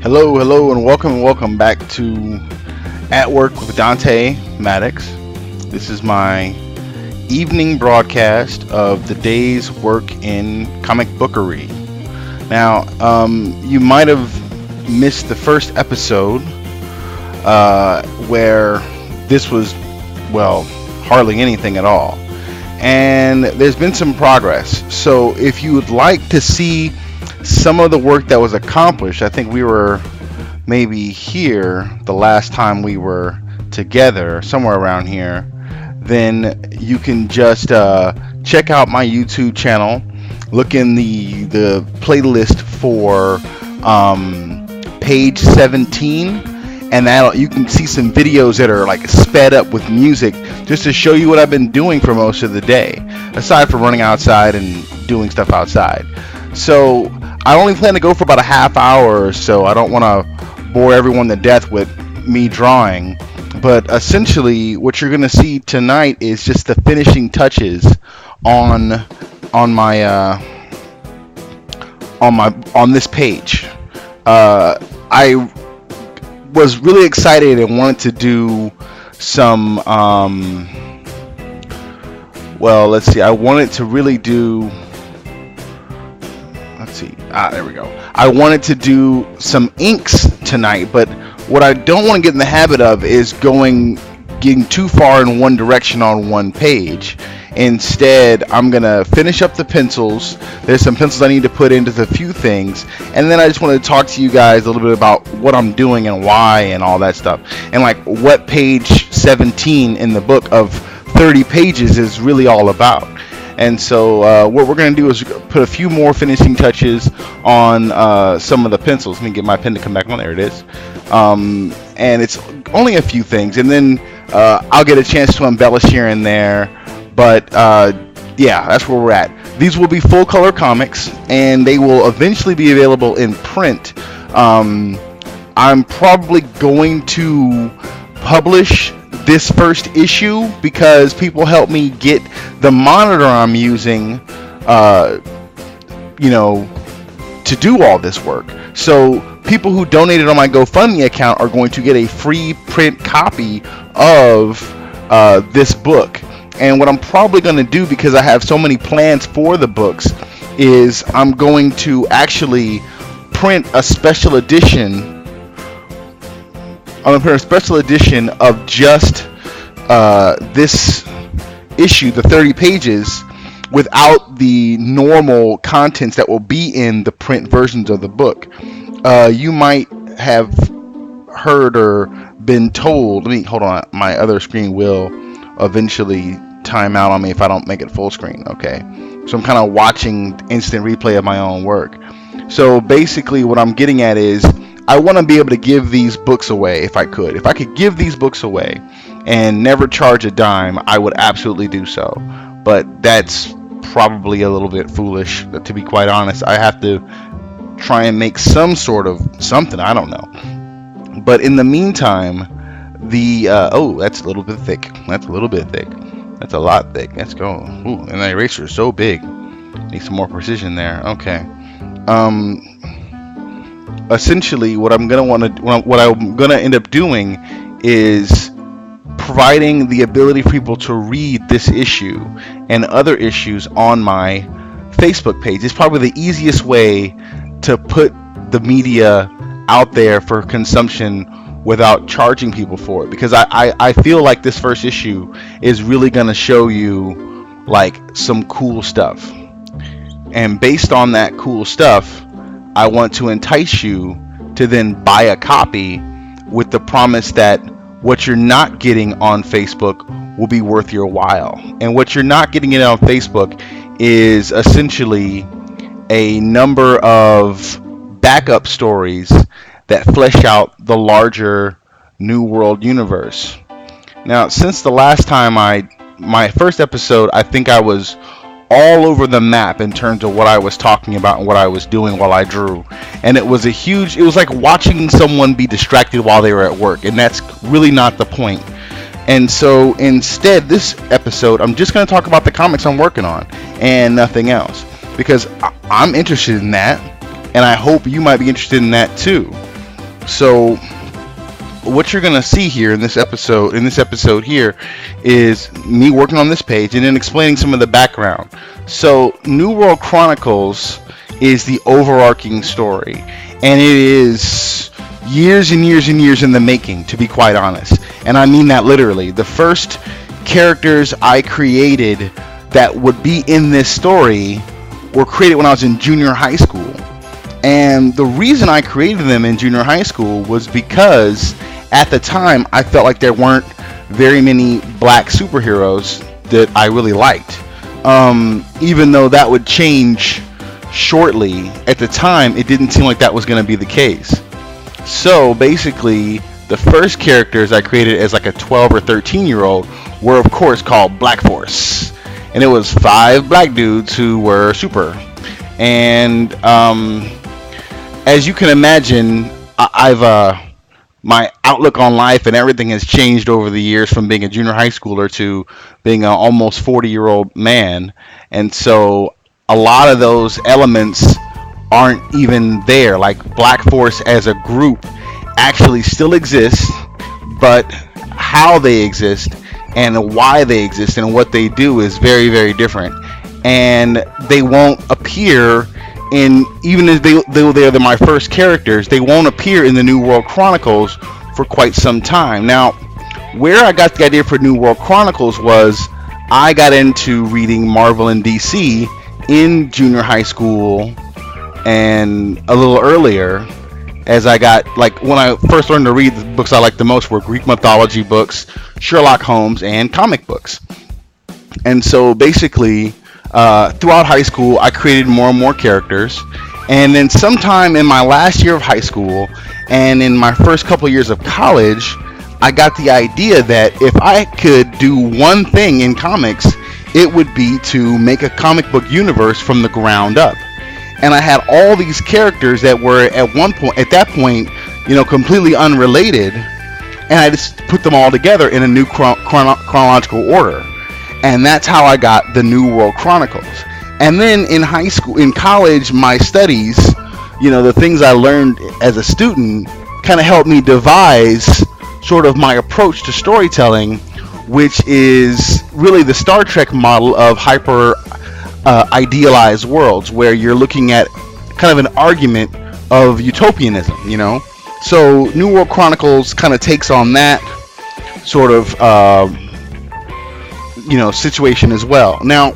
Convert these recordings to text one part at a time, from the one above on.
Hello, and welcome back to At Work with Dante Maddox. This is my evening broadcast of the day's work in comic bookery. Now, you might have missed the first episode where this was, well, hardly anything at all. And there's been some progress. So if you would like to see some of the work that was accomplished, I think we were maybe here the last time we were together, somewhere around here, then you can just check out my YouTube channel, look in the playlist for page 17, and that you can see some videos that are like sped up with music just to show you what I've been doing for most of the day, aside from running outside and doing stuff outside. So I only plan to go for about a half hour or so. I don't want to bore everyone to death with me drawing, but essentially what you're going to see tonight is just the finishing touches on this page. I was really excited and wanted to do some I wanted to really do there we go. I wanted to do some inks tonight, but what I don't want to get in the habit of is getting too far in one direction on one page. Instead, I'm gonna finish up the pencils. There's some pencils I need to put into a few things, and then I just want to talk to you guys a little bit about what I'm doing and why and all that stuff, and like what page 17 in the book of 30 pages is really all about. And so what we're going to do is put a few more finishing touches on some of the pencils. Let me get my pen to come back on. There it is. And it's only a few things. And then I'll get a chance to embellish here and there. But yeah, that's where we're at. These will be full color comics, and they will eventually be available in print. I'm probably going to publish this first issue because people helped me get the monitor I'm using to do all this work. So people who donated on my GoFundMe account are going to get a free print copy of this book. And what I'm probably going to do, because I have so many plans for the books, is I'm going to actually print a special edition. I'm going to print a special edition of just this issue, the 30 pages, without the normal contents that will be in the print versions of the book. You might have heard or been told, hold on, my other screen will eventually time out on me if I don't make it full screen. Okay, so I'm kind of watching instant replay of my own work. So basically what I'm getting at is I want to be able to give these books away if I could. If I could give these books away and never charge a dime, I would absolutely do so. But that's probably a little bit foolish, to be quite honest. I have to try and make some sort of something. I don't know. But in the meantime, that's a little bit thick. That's a little bit thick. That's a lot thick. Let's go. Ooh, and the eraser is so big. Need some more precision there. Okay. Essentially what I'm gonna end up doing is providing the ability for people to read this issue and other issues on my Facebook page. It's probably the easiest way to put the media out there for consumption without charging people for it, because I feel like this first issue is really gonna show you like some cool stuff, and based on that cool stuff, I want to entice you to then buy a copy with the promise that what you're not getting on Facebook will be worth your while. And what you're not getting on Facebook is essentially a number of backup stories that flesh out the larger New World universe. Now, since the last time my first episode, I think I was all over the map in terms of what I was talking about and what I was doing while I drew. And it was like watching someone be distracted while they were at work, and that's really not the point. And so instead, this episode, I'm just going to talk about the comics I'm working on and nothing else, because I'm interested in that, and I hope you might be interested in that too. So what you're gonna see here in this episode here, is me working on this page and then explaining some of the background. So New World Chronicles is the overarching story, and it is years and years and years in the making, to be quite honest, and I mean that literally. The first characters I created that would be in this story were created when I was in junior high school. And the reason I created them in junior high school was because at the time I felt like there weren't very many black superheroes that I really liked. Even though that would change shortly, at the time it didn't seem like that was going to be the case. So basically, the first characters I created as like a 12 or 13-year-old were of course called Black Force. And it was 5 black dudes who were super. And as you can imagine, my outlook on life and everything has changed over the years, from being a junior high schooler to being an almost 40-year-old man. And so a lot of those elements aren't even there. Like, Black Force as a group actually still exists, but how they exist and why they exist and what they do is very, very different. And they won't appear in, even as they're my first characters, they won't appear in the New World Chronicles for quite some time. Now, where I got the idea for New World Chronicles was I got into reading Marvel and DC in junior high school and a little earlier. As I got, like, when I first learned to read, the books I liked the most were Greek mythology books, Sherlock Holmes, and comic books. And so basically, throughout high school, I created more and more characters. And then sometime in my last year of high school and in my first couple of years of college, I got the idea that if I could do one thing in comics, it would be to make a comic book universe from the ground up. And I had all these characters that were at that point, completely unrelated, and I just put them all together in a new chronological order. And that's how I got the New World Chronicles. And then in college, my studies, the things I learned as a student kind of helped me devise sort of my approach to storytelling, which is really the Star Trek model of hyper idealized worlds, where you're looking at kind of an argument of utopianism, So New World Chronicles kind of takes on that sort of situation as well. Now,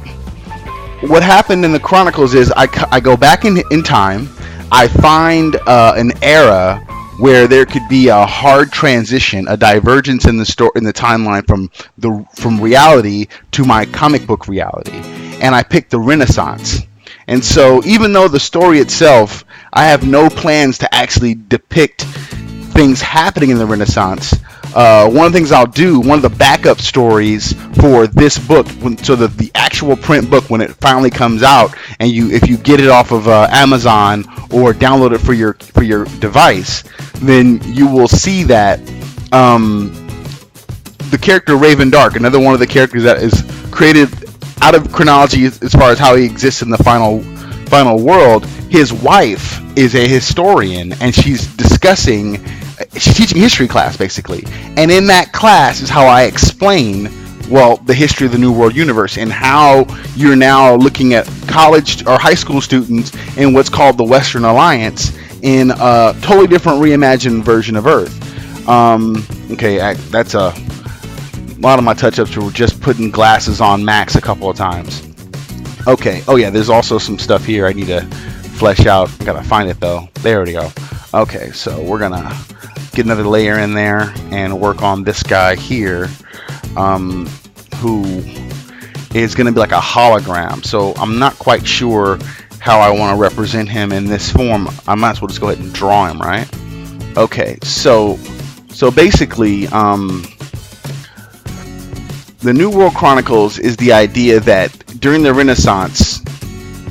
what happened in the Chronicles is I go back in time. I find an era where there could be a hard transition, a divergence in the timeline from reality to my comic book reality. And I picked the Renaissance. And so even though the story itself, I have no plans to actually depict things happening in the Renaissance, one of the things I'll do, one of the backup stories for this book, so that the actual print book, when it finally comes out, and if you get it off of Amazon or download it for your device, then you will see that the character Raven Dark, another one of the characters that is created out of chronology as far as how he exists in the final world, his wife is a historian, and she's teaching history class, basically. And in that class is how I explain, the history of the New World Universe, and how you're now looking at college or high school students in what's called the Western Alliance in a totally different reimagined version of Earth. That's a lot of my touch-ups were just putting glasses on Max a couple of times. Okay, there's also some stuff here I need to flesh out. Gotta find it though. There we go. Okay, so we're gonna get another layer in there and work on this guy here, who is gonna be like a hologram. So I'm not quite sure how I want to represent him in this form. I might as well just go ahead and draw him, right? Okay, so basically, the New World Chronicles is the idea that during the Renaissance,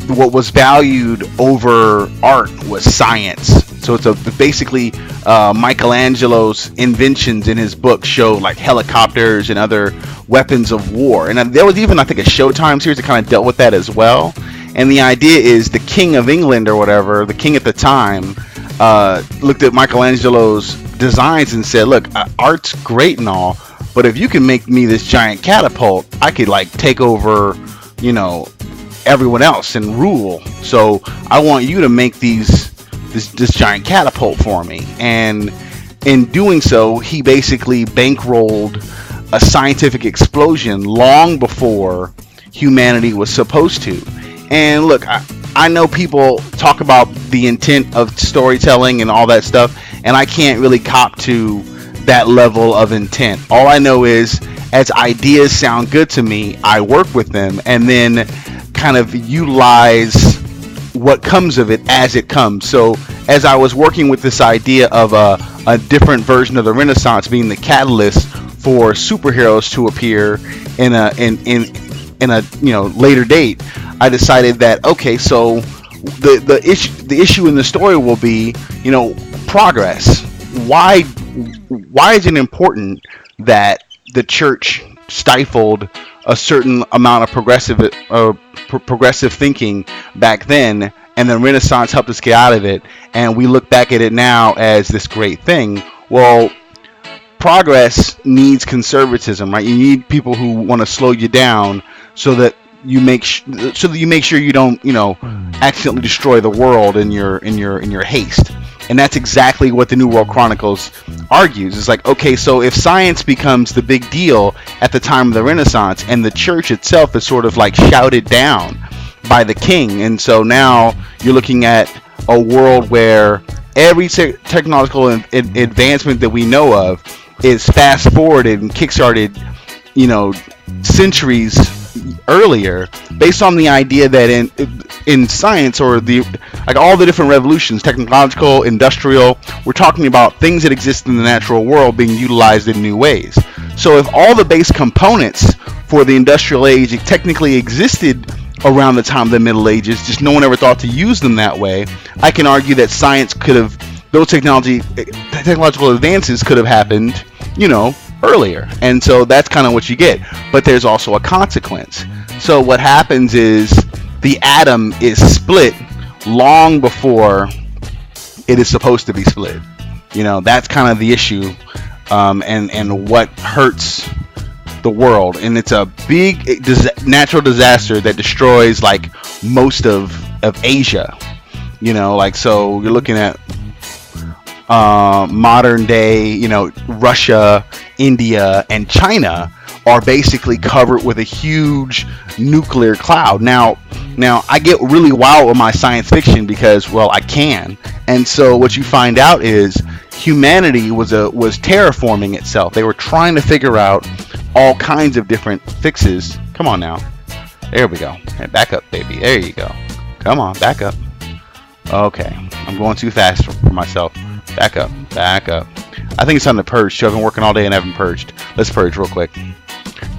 what was valued over art was science. So it's basically Michelangelo's inventions in his book show like helicopters and other weapons of war. And there was even, I think, a Showtime series that kind of dealt with that as well. And the idea is the King of England or whatever, the king at the time, looked at Michelangelo's designs and said, "Look, art's great and all, but if you can make me this giant catapult, I could like take over, you know, everyone else and rule. So I want you to make this giant catapult for me." And in doing so, he basically bankrolled a scientific explosion long before humanity was supposed to. And look, I know people talk about the intent of storytelling and all that stuff, and I can't really cop to that level of intent. All I know is, as ideas sound good to me, I work with them and then kind of utilize what comes of it as it comes. So as I was working with this idea of a different version of the Renaissance being the catalyst for superheroes to appear in a later date, I decided that, okay, so the issue in the story will be, progress. Why is it important that the church stifled a certain amount of progressive thinking back then, and the Renaissance helped us get out of it, and we look back at it now as this great thing? Well, progress needs conservatism, right? You need people who want to slow you down so that you make sure you don't, accidentally destroy the world in your haste. And that's exactly what the New World Chronicles argues. It's like, okay, so if science becomes the big deal at the time of the Renaissance, and the church itself is sort of like shouted down by the king, and so now you're looking at a world where every technological advancement that we know of is fast forwarded and kickstarted, centuries earlier, based on the idea that in science, or all the different revolutions, technological, industrial, we're talking about things that exist in the natural world being utilized in new ways. So if all the base components for the industrial age technically existed around the time of the Middle Ages, just no one ever thought to use them that way, I can argue that science could have, those technological advances could have happened, earlier. And so that's kind of what you get. But there's also a consequence. So what happens is the atom is split long before it is supposed to be split. That's kind of the issue, and what hurts the world. And it's a big natural disaster that destroys like most of Asia. So you're looking at modern day, Russia, India, and China are basically covered with a huge nuclear cloud. Now I get really wild with my science fiction because, well, I can. And so what you find out is humanity was terraforming itself. They were trying to figure out all kinds of different fixes. Come on now. There we go. Hey, back up, baby. There you go. Come on, back up. Okay. I'm going too fast for myself. Back up. I think it's time to purge too. I've been working all day and haven't purged. Let's purge real quick.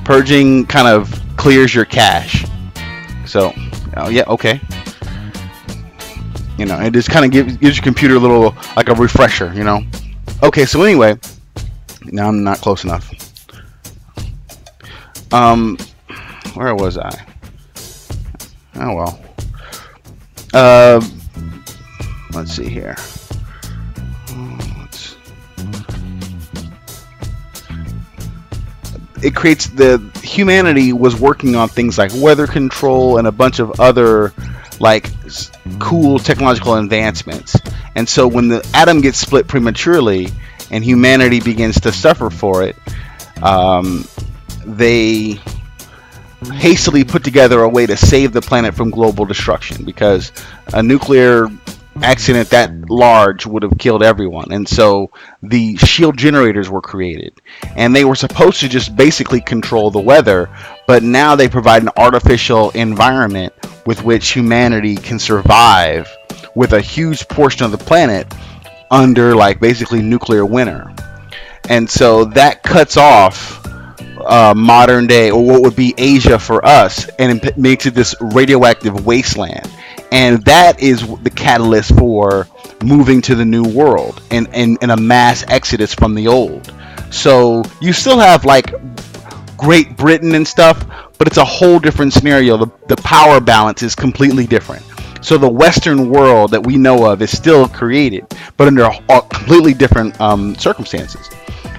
Purging kind of clears your cache. So, yeah, okay. It just kind of gives your computer a little, like a refresher, Okay, so anyway, now I'm not close enough. Where was I? Oh, well. Let's see here. It creates humanity was working on things like weather control and a bunch of other like cool technological advancements. And so when the atom gets split prematurely and humanity begins to suffer for it, they hastily put together a way to save the planet from global destruction, because a nuclear accident that large would have killed everyone. And so the shield generators were created, and they were supposed to just basically control the weather, but now they provide an artificial environment with which humanity can survive with a huge portion of the planet under like basically nuclear winter. And so that cuts off modern day, or what would be Asia for us, and it makes it this radioactive wasteland. And that is the catalyst for moving to the new world and a mass exodus from the old. So you still have like Great Britain and stuff, but it's a whole different scenario. The power balance is completely different. So the Western world that we know of is still created, but under completely different circumstances.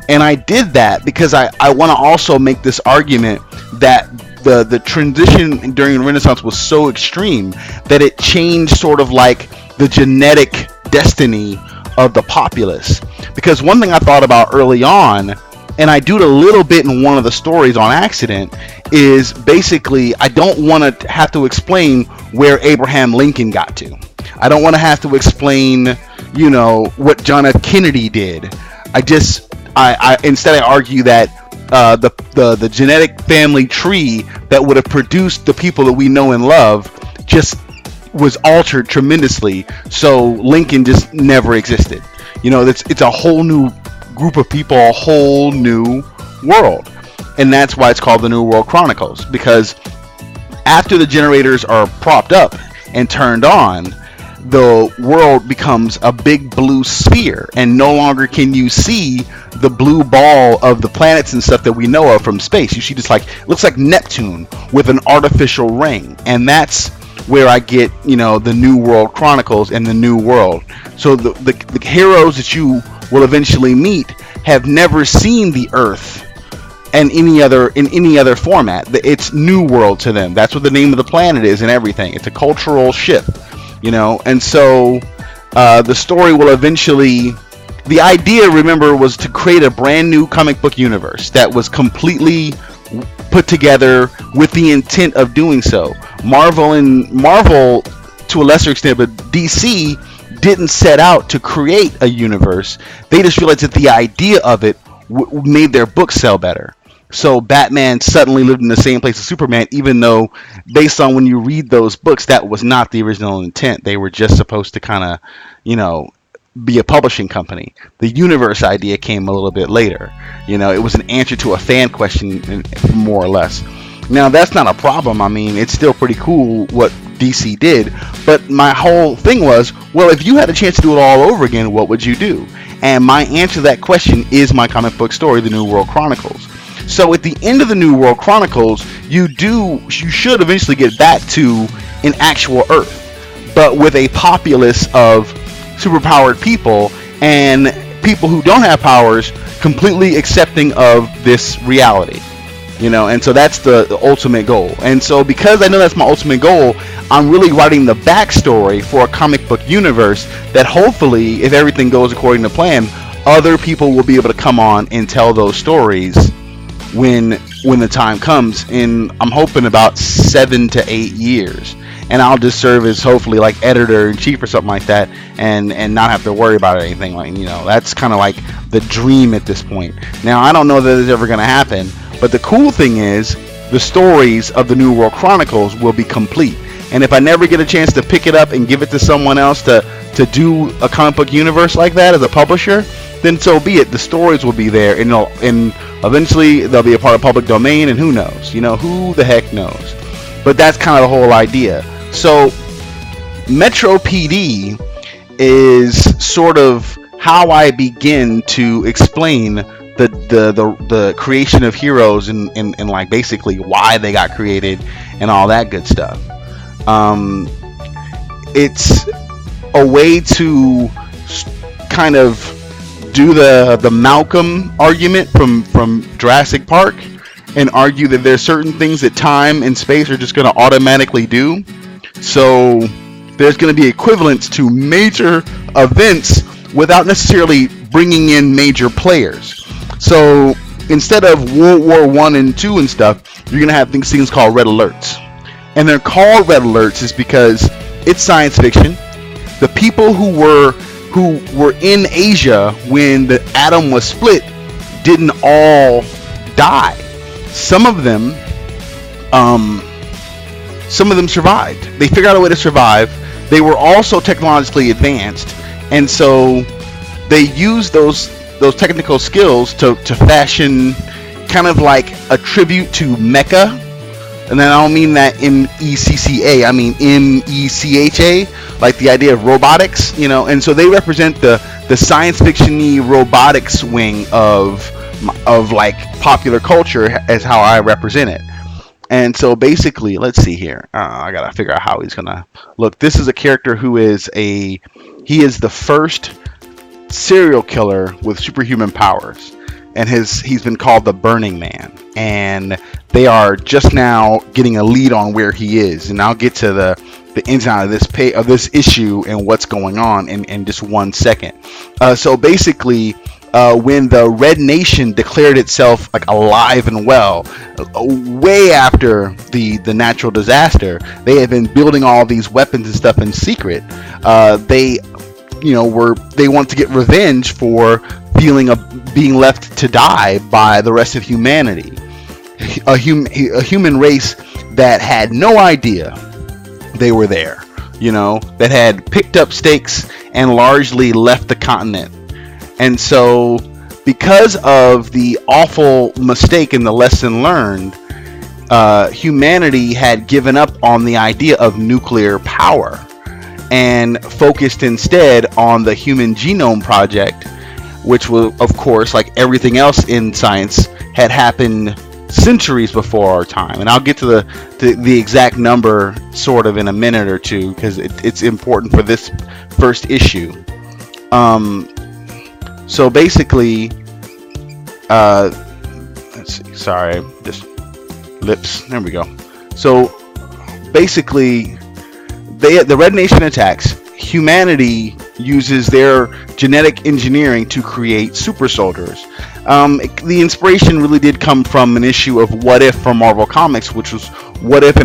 And I did that because I want to also make this argument that the transition during the Renaissance was so extreme that it changed sort of like the genetic destiny of the populace. Because one thing I thought about early on, and I do it a little bit in one of the stories on accident, is basically I don't want to have to explain where Abraham Lincoln got to. I don't want to have to explain, what John F. Kennedy did. I instead I argue that the genetic family tree that would have produced the people that we know and love just was altered tremendously. So Lincoln just never existed. It's a whole new group of people, a whole new world. And that's why it's called the New World Chronicles, because after the generators are propped up and turned on, the world becomes a big blue sphere, and no longer can you see the blue ball of the planets and stuff that we know of from space. You see just looks like Neptune with an artificial ring. And that's where I get, the New World Chronicles and the New World. So the heroes that you will eventually meet have never seen the Earth and in any other format. It's New World to them. That's what the name of the planet is and everything. It's a cultural shift, and so the story will eventually, the idea, remember, was to create a brand new comic book universe that was completely put together with the intent of doing so. Marvel to a lesser extent, but DC didn't set out to create a universe. They just realized that the idea of it made their books sell better. So Batman suddenly lived in the same place as Superman, even though based on when you read those books, that was not the original intent. They were just supposed to kind of, be a publishing company. The universe idea came a little bit later. It was an answer to a fan question, more or less. Now, that's not a problem. I mean, it's still pretty cool what DC did. But my whole thing was, well, if you had a chance to do it all over again, what would you do? And my answer to that question is my comic book story, The New World Chronicles. So at the end of The New World Chronicles, you should eventually get back to an actual Earth, but with a populace of superpowered people and people who don't have powers completely accepting of this reality. And so that's the ultimate goal. And so because I know that's my ultimate goal, I'm really writing the backstory for a comic book universe that hopefully, if everything goes according to plan, other people will be able to come on and tell those stories when the time comes. And I'm hoping about 7 to 8 years. And I'll just serve as hopefully like editor-in-chief or something like that, and not have to worry about anything. That's kind of like the dream at this point. Now, I don't know that it's ever going to happen, but the cool thing is the stories of the New World Chronicles will be complete. And if I never get a chance to pick it up and give it to someone else to do a comic book universe like that as a publisher, then so be it. The stories will be there, and eventually they'll be a part of public domain, and who knows? Who the heck knows? But that's kind of the whole idea. So Metro PD is sort of how I begin to explain the creation of heroes and like basically why they got created and all that good stuff. It's a way to kind of do the Malcolm argument from Jurassic Park and argue that there's certain things that time and space are just going to automatically do. So there's going to be equivalents to major events without necessarily bringing in major players. So instead of World War I and II and stuff, you're going to have things called red alerts. And they're called red alerts is because it's science fiction. The people who were in Asia when the atom was split didn't all die. Some of them survived. They figured out a way to survive. They were also technologically advanced, and so they used those technical skills to fashion kind of like a tribute to Mecha. And then I don't mean that M-E-C-C-A, I mean M-E-C-H-A, like the idea of robotics, and so they represent the science fiction-y robotics wing of like popular culture as how I represent it. And so basically, let's see here. I gotta figure out how he's gonna look. This is a character who is he is the first serial killer with superhuman powers, and he's been called the Burning Man. And they are just now getting a lead on where he is, and I'll get to the ins and outs of this issue and what's going on in just 1 second. So basically, when the Red Nation declared itself like alive and well, way after the natural disaster, they had been building all these weapons and stuff in secret. They they want to get revenge for feeling of being left to die by the rest of humanity, a human race that had no idea they were there, that had picked up stakes and largely left the continent. And so, because of the awful mistake and the lesson learned, humanity had given up on the idea of nuclear power and focused instead on the Human Genome Project, which was, of course, like everything else in science, had happened centuries before our time. And I'll get to the exact number sort of in a minute or two, because it's important for this first issue. So basically, let's see, sorry, just lips, there we go. So basically, the Red Nation attacks. Humanity uses their genetic engineering to create super soldiers. The inspiration really did come from an issue of What If from Marvel Comics, which was what if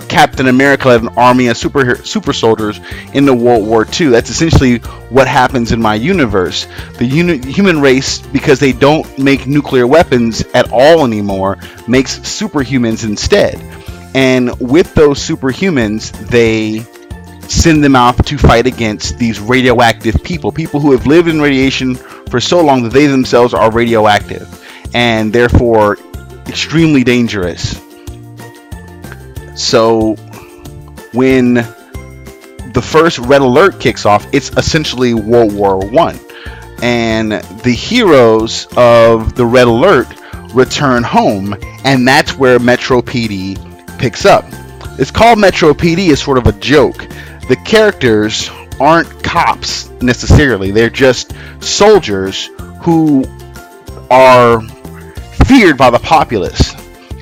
Captain America had an army of super soldiers in the World War II. That's essentially what happens in my universe. The human race, because they don't make nuclear weapons at all anymore, makes superhumans instead. And with those superhumans, they send them out to fight against these radioactive people who have lived in radiation for so long that they themselves are radioactive and therefore extremely dangerous. So when the first Red Alert kicks off, it's essentially World War I, and the heroes of the Red Alert return home, and that's where Metro PD picks up. It's called Metro PD as sort of a joke. The characters aren't cops necessarily. They're just soldiers who are feared by the populace.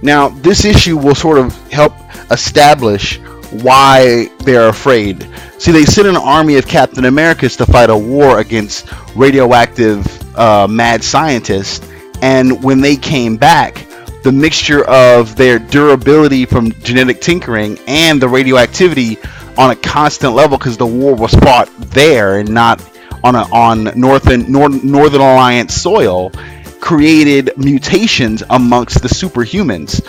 Now, this issue will sort of help establish why they're afraid. See, they sent an army of Captain Americas to fight a war against radioactive mad scientists, and when they came back, the mixture of their durability from genetic tinkering and the radioactivity on a constant level, because the war was fought there and not on Northern Alliance soil, created mutations amongst the superhumans,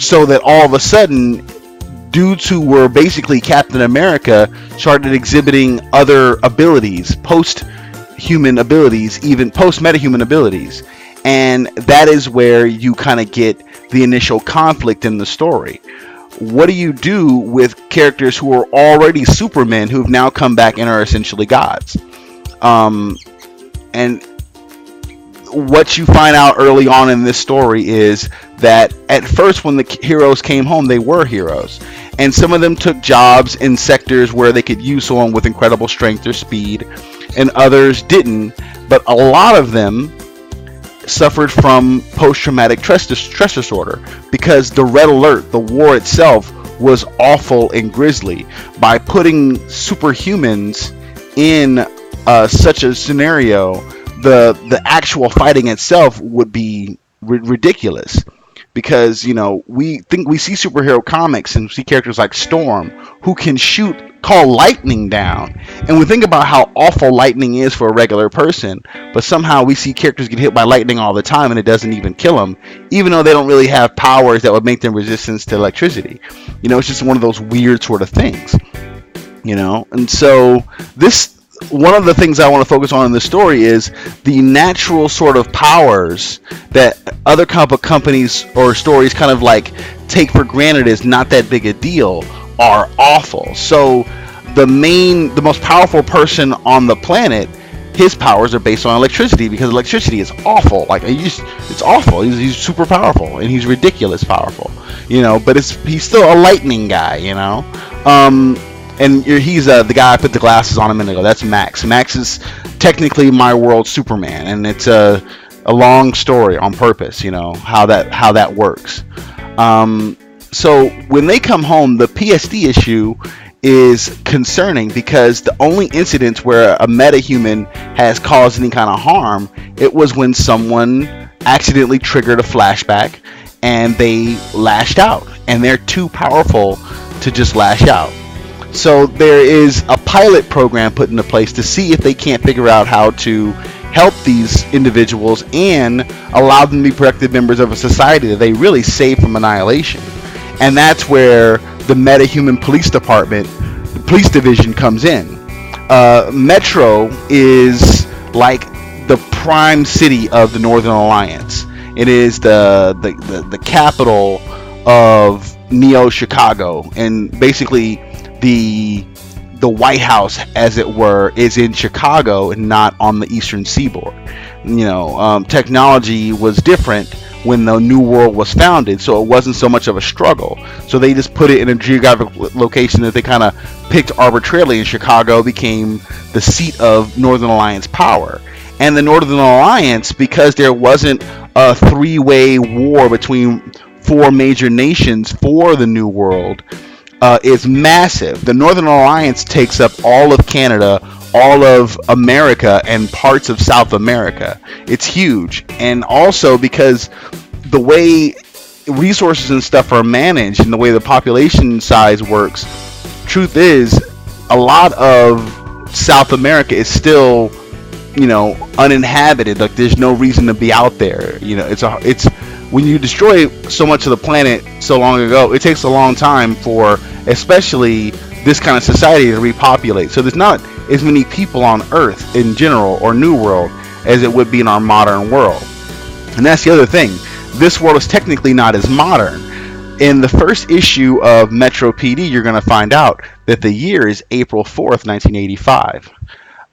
so that all of a sudden dudes who were basically Captain America started exhibiting other abilities, post-human abilities, even post-metahuman abilities. And that is where you kind of get the initial conflict in the story. What do you do with characters who are already supermen who have now come back and are essentially gods? And what you find out early on in this story is that at first, when the heroes came home, they were heroes, and some of them took jobs in sectors where they could use someone with incredible strength or speed, and others didn't. But a lot of them suffered from post-traumatic stress disorder, because the Red Alert, the war itself, was awful and grisly. By putting superhumans in such a scenario, the actual fighting itself would be ridiculous. Because, we see superhero comics and see characters like Storm who can call lightning down, and we think about how awful lightning is for a regular person, but somehow we see characters get hit by lightning all the time and it doesn't even kill them, even though they don't really have powers that would make them resistant to electricity. It's just one of those weird sort of things. And so one of the things I want to focus on in this story is the natural sort of powers that other comic book companies or stories kind of like take for granted is not that big a deal are awful. So the most powerful person on the planet his powers are based on electricity because electricity is awful. Like it's awful. He's super powerful and he's ridiculous powerful, But he's still a lightning guy, And he's the guy I put the glasses on a minute ago. That's Max. Max is technically my world Superman, and it's a long story on purpose. How that works. So when they come home, the PSD issue is concerning because the only incidents where a metahuman has caused any kind of harm, it was when someone accidentally triggered a flashback and they lashed out, and they're too powerful to just lash out. So there is a pilot program put into place to see if they can't figure out how to help these individuals and allow them to be productive members of a society that they really save from annihilation. And that's where the metahuman police department, the police division, comes in. Metro is like the prime city of the Northern Alliance. It is the capital of Neo Chicago, and basically the White House, as it were, is in Chicago and not on the Eastern Seaboard. Technology was different when the New World was founded, so it wasn't so much of a struggle. So they just put it in a geographic location that they kind of picked arbitrarily, and Chicago became the seat of Northern Alliance power. And the Northern Alliance, because there wasn't a three-way war between four major nations for the New World, is massive. The Northern Alliance takes up all of Canada, all of America, and parts of South America. It's huge. And also because the way resources and stuff are managed and the way the population size works, truth is a lot of South America is still, uninhabited. Like there's no reason to be out there. It's when you destroy so much of the planet so long ago, it takes a long time for especially this kind of society to repopulate. So there's not as many people on Earth in general, or New World, as it would be in our modern world. And that's the other thing. This world is technically not as modern. In the first issue of Metro PD, you're going to find out that the year is April 4th, 1985.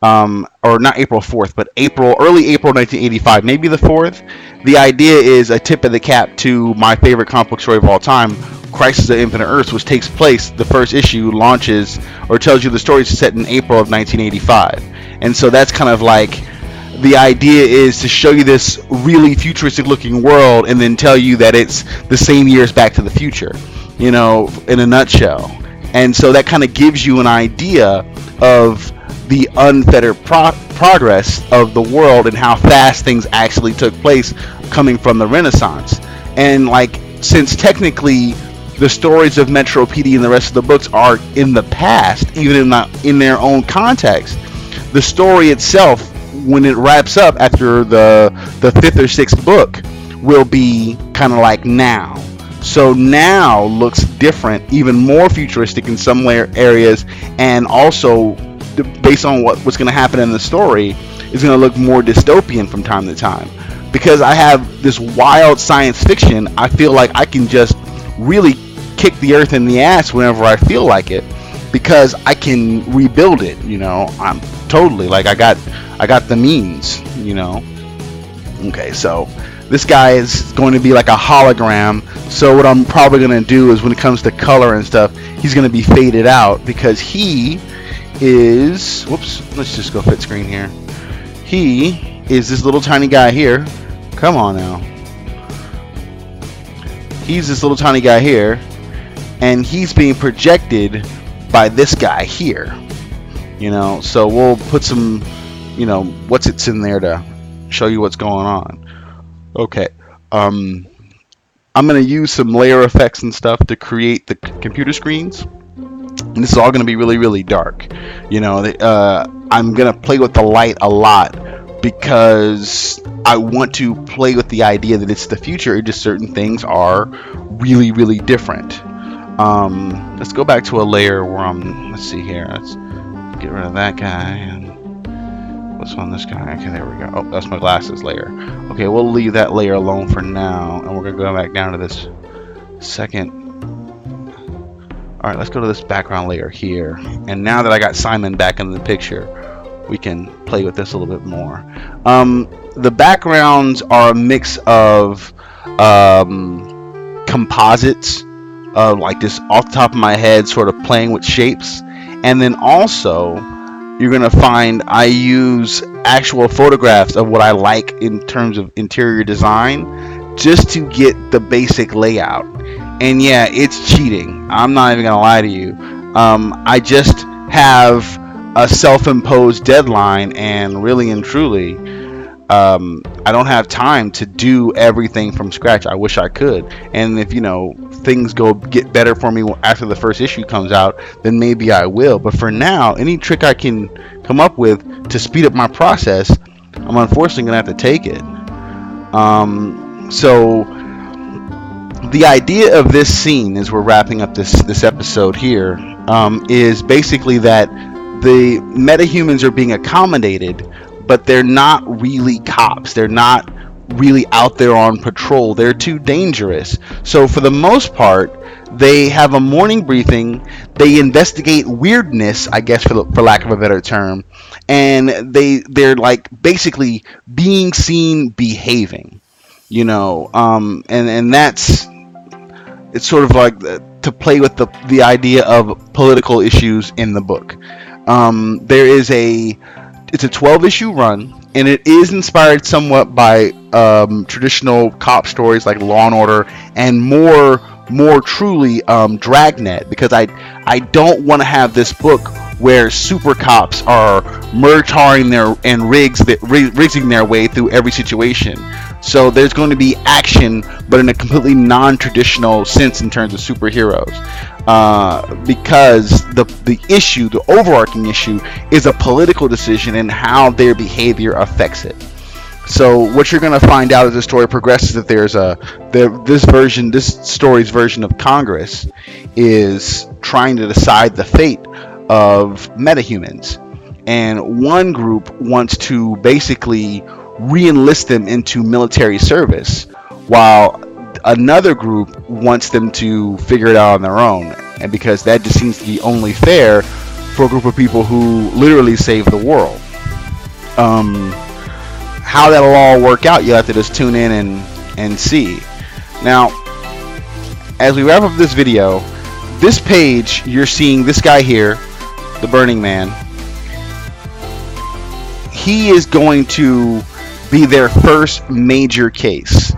Or not April 4th, but early April 1985, maybe the 4th. The idea is a tip of the cap to my favorite comic book story of all time, Crisis of Infinite Earths, which takes place, the first issue launches or tells you the story is set in April of 1985. And so that's kind of like the idea is to show you this really futuristic looking world and then tell you that it's the same year as Back to the Future, in a nutshell. And so that kind of gives you an idea of the unfettered progress of the world and how fast things actually took place coming from the Renaissance. And since technically the stories of Metro PD and the rest of the books are in the past, even in their own context, the story itself, when it wraps up after the fifth or sixth book, will be kind of like now. So now looks different, even more futuristic in some areas, and also based on what's going to happen in the story is going to look more dystopian from time to time. Because I have this wild science fiction, I feel like I can just really kick the earth in the ass whenever I feel like it, because I can rebuild it. I'm totally I got the means. Okay, so this guy is going to be like a hologram. So what I'm probably going to do is, when it comes to color and stuff, he's going to be faded out because he is, whoops, let's just go fit screen here. He is this little tiny guy here. Come on now. He's this little tiny guy here, and he's being projected by this guy here. So we'll put some, what's it's in there to show you what's going on. Okay. I'm going to use some layer effects and stuff to create the computer screens. And this is all going to be really, really dark. I'm going to play with the light a lot because I want to play with the idea that it's the future. Just certain things are really, really different. Let's go back to a layer where let's see here. Let's get rid of that guy. And what's on this guy? Okay, there we go. Oh, that's my glasses layer. Okay, we'll leave that layer alone for now. And we're going to go back down to this second. Alright, let's go to this background layer here. And now that I got Simon back in the picture, we can play with this a little bit more. The backgrounds are a mix of composites, like just off the top of my head, sort of playing with shapes, and then also you're gonna find I use actual photographs of what I like in terms of interior design, just to get the basic layout. And yeah, it's cheating. I'm not even gonna lie to you. I just have a self-imposed deadline, and really and truly, I don't have time to do everything from scratch. I wish I could. And if things get better for me after the first issue comes out, then maybe I will. But for now, any trick I can come up with to speed up my process, I'm unfortunately gonna have to take it. So the idea of this scene, as we're wrapping up this episode here, is basically that the metahumans are being accommodated, but they're not really cops. They're not really out there on patrol. They're too dangerous. So for the most part, they have a morning briefing. They investigate weirdness, I guess, for lack of a better term, and they're like basically being seen behaving, and that's, it's sort of like to play with the idea of political issues in the book. It's a 12-issue run, and it is inspired somewhat by traditional cop stories like Law and Order, and more truly Dragnet, because I don't want to have this book where super cops are murtauring rigsing their way through every situation. So there's going to be action, but in a completely non-traditional sense in terms of superheroes, because the overarching issue is a political decision and how their behavior affects it. So what you're going to find out as the story progresses, that this story's version of Congress is trying to decide the fate of metahumans, and one group wants to basically re-enlist them into military service, while another group wants them to figure it out on their own, and because that just seems to be only fair for a group of people who literally saved the world. How that'll all work out, you'll have to just tune in and see. Now, as we wrap up this video, this page, you're seeing this guy here, the Burning Man. He is going to be their first major case.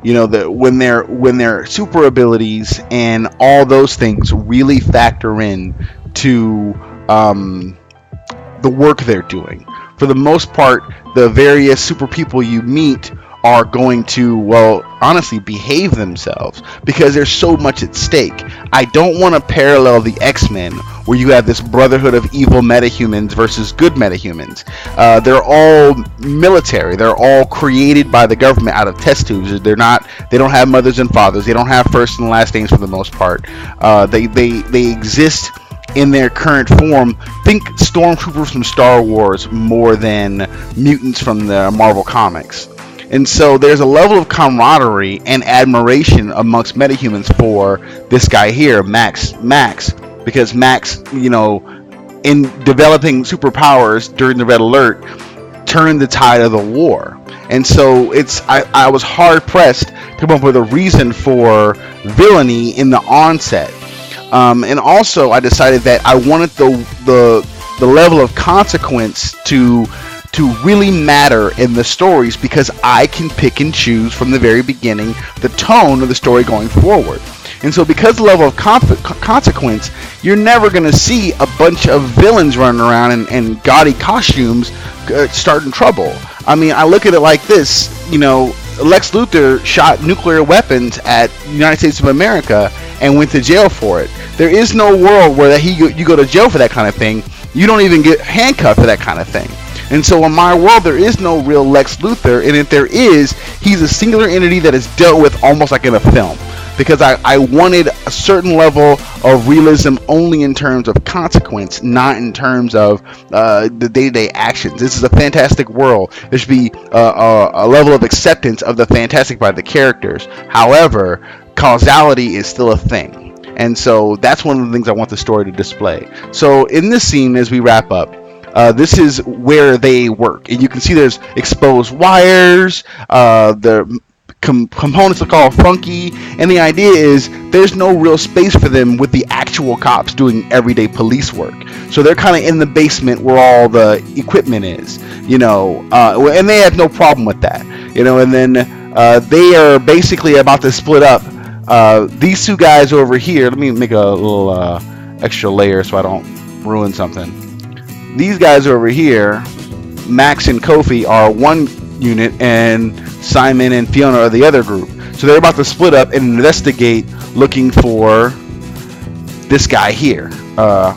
When their super abilities and all those things really factor in to the work they're doing. For the most part, the various super people you meet are going to, well, honestly, behave themselves, because there's so much at stake. I don't want to parallel the X-Men, where you have this brotherhood of evil metahumans versus good metahumans. They're all military. They're all created by the government out of test tubes. They don't have mothers and fathers. They don't have first and last names for the most part. They exist in their current form. Think stormtroopers from Star Wars more than mutants from the Marvel comics. And so there's a level of camaraderie and admiration amongst metahumans for this guy here, Max, because Max, in developing superpowers during the Red Alert, turned the tide of the war. And so I was hard pressed to come up with a reason for villainy in the onset. And also I decided that I wanted the level of consequence to really matter in the stories, because I can pick and choose from the very beginning the tone of the story going forward. And so because the level of consequence, you're never going to see a bunch of villains running around in gaudy costumes starting trouble. I mean, I look at it like this, Lex Luthor shot nuclear weapons at the United States of America and went to jail for it. There is no world where you go to jail for that kind of thing. You don't even get handcuffed for that kind of thing. And so in my world, there is no real Lex Luthor, and if there is, he's a singular entity that is dealt with almost like in a film. Because I wanted a certain level of realism only in terms of consequence, not in terms of the day-to-day actions. This is a fantastic world. There should be a level of acceptance of the fantastic by the characters. However, causality is still a thing. And so that's one of the things I want the story to display. So in this scene, as we wrap up, This is where they work, and you can see there's exposed wires. The components look all funky, and the idea is there's no real space for them with the actual cops doing everyday police work. So they're kind of in the basement where all the equipment is, and they have no problem with that, and then they are basically about to split up. These two guys over here, let me make a little extra layer so I don't ruin something. These guys over here, Max and Kofi, are one unit, and Simon and Fiona are the other group. So they're about to split up and investigate, looking for this guy here,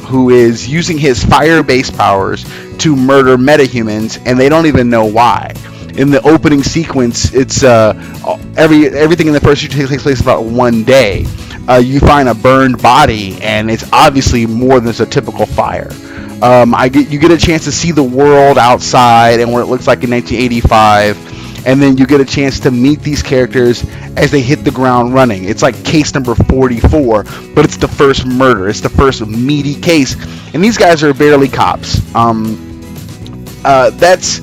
who is using his fire-based powers to murder metahumans, and they don't even know why. In the opening sequence, it's everything in the first issue takes place about one day. You find a burned body, and it's obviously more than just a typical fire. You get a chance to see the world outside and what it looks like in 1985, and then you get a chance to meet these characters as they hit the ground running. It's like case number 44, but it's the first murder. It's the first meaty case, and these guys are barely cops. That's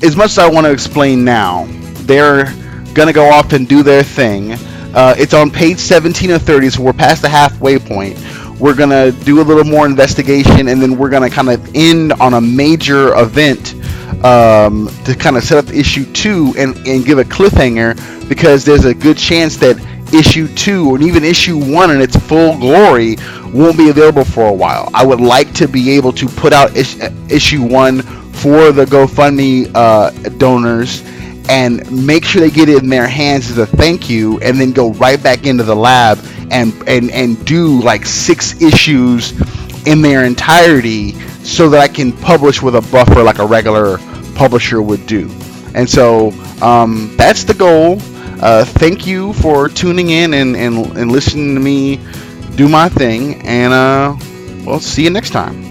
as much as I want to explain now. They're gonna go off and do their thing. It's on page 17 of 30, so we're past the halfway point. We're going to do a little more investigation, and then we're going to kind of end on a major event to kind of set up issue 2 and give a cliffhanger, because there's a good chance that issue 2 or even issue 1 in its full glory won't be available for a while. I would like to be able to put out issue 1 for the GoFundMe donors and make sure they get it in their hands as a thank you, and then go right back into the lab and do like 6 issues in their entirety, so that I can publish with a buffer like a regular publisher would do. And so that's the goal. Thank you for tuning in and listening to me do my thing, and we'll see you next time.